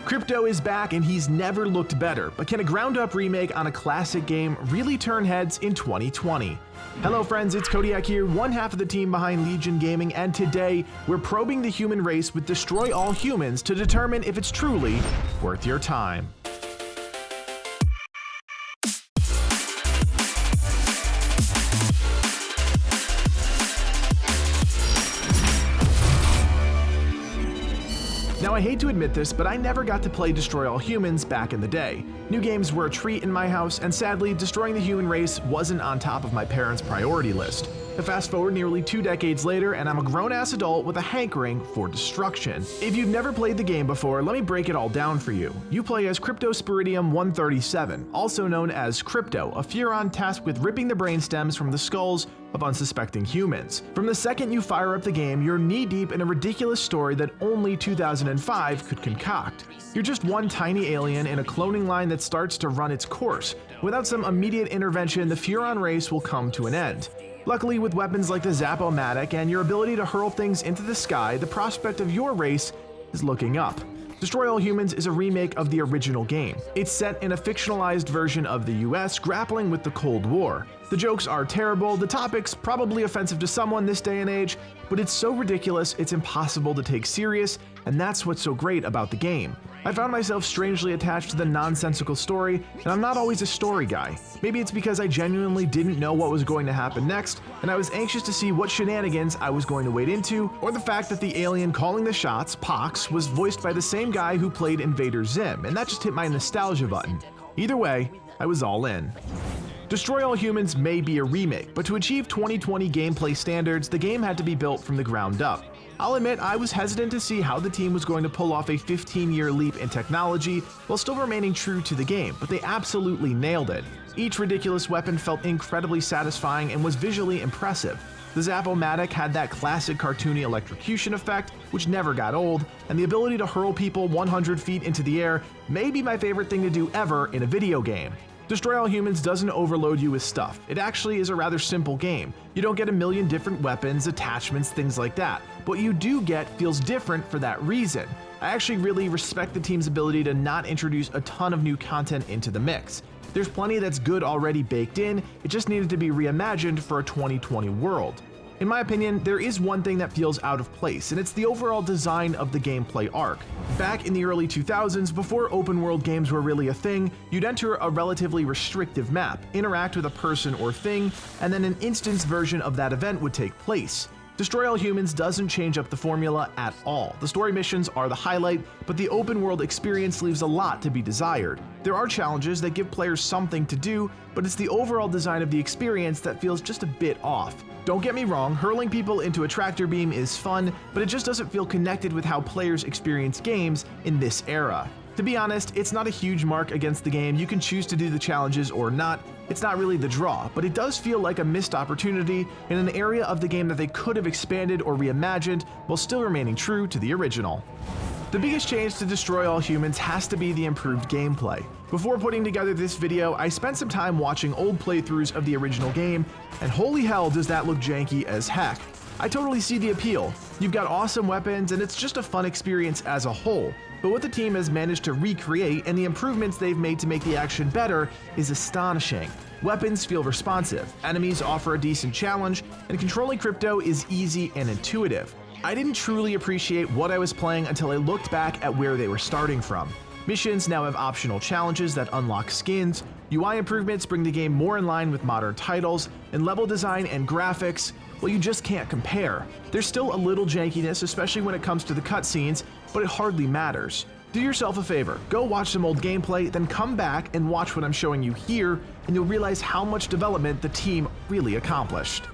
Crypto is back and he's never looked better, but can a ground-up remake on a classic game really turn heads in 2020? Hello friends, it's Codiak here, one half of the team behind Legion Gaming, and today we're probing the human race with Destroy All Humans to determine if it's truly worth your time. Now I hate to admit this, but I never got to play Destroy All Humans back in the day. New games were a treat in my house, and sadly, destroying the human race wasn't on top of my parents' priority list. Fast forward nearly 2 decades later, and I'm a grown-ass adult with a hankering for destruction. If you've never played the game before, let me break it all down for you. You play as Cryptosporidium 137, also known as Crypto, a Furon tasked with ripping the brainstems from the skulls of unsuspecting humans. From the second you fire up the game, you're knee-deep in a ridiculous story that only 2005 could concoct. You're just one tiny alien in a cloning line that starts to run its course. Without some immediate intervention, the Furon race will come to an end. Luckily, with weapons like the Zap-O-Matic and your ability to hurl things into the sky, the prospect of your race is looking up. Destroy All Humans is a remake of the original game. It's set in a fictionalized version of the US grappling with the Cold War. The jokes are terrible, the topics probably offensive to someone this day and age, but it's so ridiculous it's impossible to take serious, and that's what's so great about the game. I found myself strangely attached to the nonsensical story, and I'm not always a story guy. Maybe it's because I genuinely didn't know what was going to happen next, and I was anxious to see what shenanigans I was going to wade into, or the fact that the alien calling the shots, Pox, was voiced by the same guy who played Invader Zim, and that just hit my nostalgia button. Either way, I was all in. Destroy All Humans may be a remake, but to achieve 2020 gameplay standards, the game had to be built from the ground up. I'll admit I was hesitant to see how the team was going to pull off a 15-year leap in technology while still remaining true to the game, but they absolutely nailed it. Each ridiculous weapon felt incredibly satisfying and was visually impressive. The Zap-O-Matic had that classic cartoony electrocution effect, which never got old, and the ability to hurl people 100 feet into the air may be my favorite thing to do ever in a video game. Destroy All Humans doesn't overload you with stuff. It actually is a rather simple game. You don't get a million different weapons, attachments, things like that. What you do get feels different for that reason. I actually really respect the team's ability to not introduce a ton of new content into the mix. There's plenty that's good already baked in, it just needed to be reimagined for a 2020 world. In my opinion, there is one thing that feels out of place, and it's the overall design of the gameplay arc. Back in the early 2000s, before open world games were really a thing, you'd enter a relatively restrictive map, interact with a person or thing, and then an instance version of that event would take place. Destroy All Humans doesn't change up the formula at all. The story missions are the highlight, but the open world experience leaves a lot to be desired. There are challenges that give players something to do, but it's the overall design of the experience that feels just a bit off. Don't get me wrong, hurling people into a tractor beam is fun, but it just doesn't feel connected with how players experience games in this era. To be honest, it's not a huge mark against the game. You can choose to do the challenges or not. It's not really the draw, but it does feel like a missed opportunity in an area of the game that they could have expanded or reimagined while still remaining true to the original. The biggest change to Destroy All Humans has to be the improved gameplay. Before putting together this video, I spent some time watching old playthroughs of the original game, and holy hell does that look janky as heck. I totally see the appeal. You've got awesome weapons and it's just a fun experience as a whole. But what the team has managed to recreate and the improvements they've made to make the action better is astonishing. Weapons feel responsive, enemies offer a decent challenge, and controlling Crypto is easy and intuitive. I didn't truly appreciate what I was playing until I looked back at where they were starting from. Missions now have optional challenges that unlock skins, UI improvements bring the game more in line with modern titles, and level design and graphics, well, you just can't compare. There's still a little jankiness, especially when it comes to the cutscenes, but it hardly matters. Do yourself a favor, go watch some old gameplay, then come back and watch what I'm showing you here, and you'll realize how much development the team really accomplished.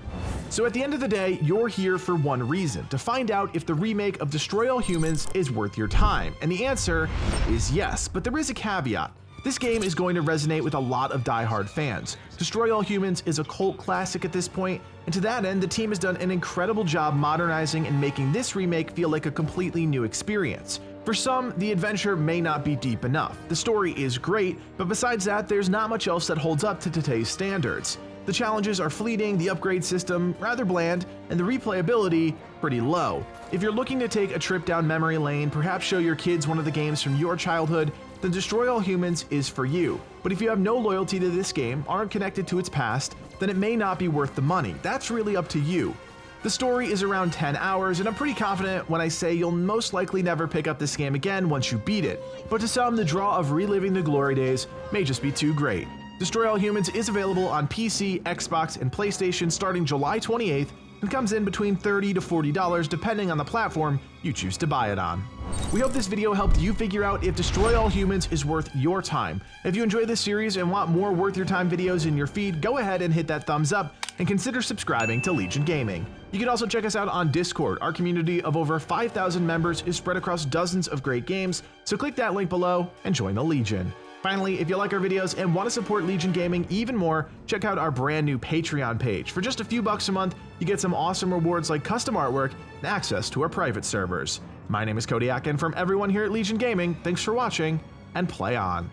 So at the end of the day, you're here for one reason, to find out if the remake of Destroy All Humans is worth your time, and the answer is yes, but there is a caveat. This game is going to resonate with a lot of die-hard fans. Destroy All Humans is a cult classic at this point, and to that end, the team has done an incredible job modernizing and making this remake feel like a completely new experience. For some, the adventure may not be deep enough. The story is great, but besides that, there's not much else that holds up to today's standards. The The challenges are fleeting, the upgrade system rather bland, and the replayability pretty low. If you're looking to take a trip down memory lane, perhaps show your kids one of the games from your childhood, then Destroy All Humans is for you. But if you have no loyalty to this game, aren't connected to its past, then it may not be worth the money. That's really up to you. The story is around 10 hours, and I'm pretty confident when I say you'll most likely never pick up this game again once you beat it. But to some, the draw of reliving the glory days may just be too great. Destroy All Humans is available on PC, Xbox, and PlayStation starting July 28th, and comes in between $30 to $40 depending on the platform you choose to buy it on. We hope this video helped you figure out if Destroy All Humans is worth your time. If you enjoy this series and want more worth your time videos in your feed, go ahead and hit that thumbs up and consider subscribing to Legion Gaming. You can also check us out on Discord. Our community of over 5,000 members is spread across dozens of great games, so click that link below and join the Legion. Finally, if you like our videos and want to support Legion Gaming even more, check out our brand new Patreon page. For just a few bucks a month, you get some awesome rewards like custom artwork and access to our private servers. My name is Codiak, and from everyone here at Legion Gaming, thanks for watching, and play on.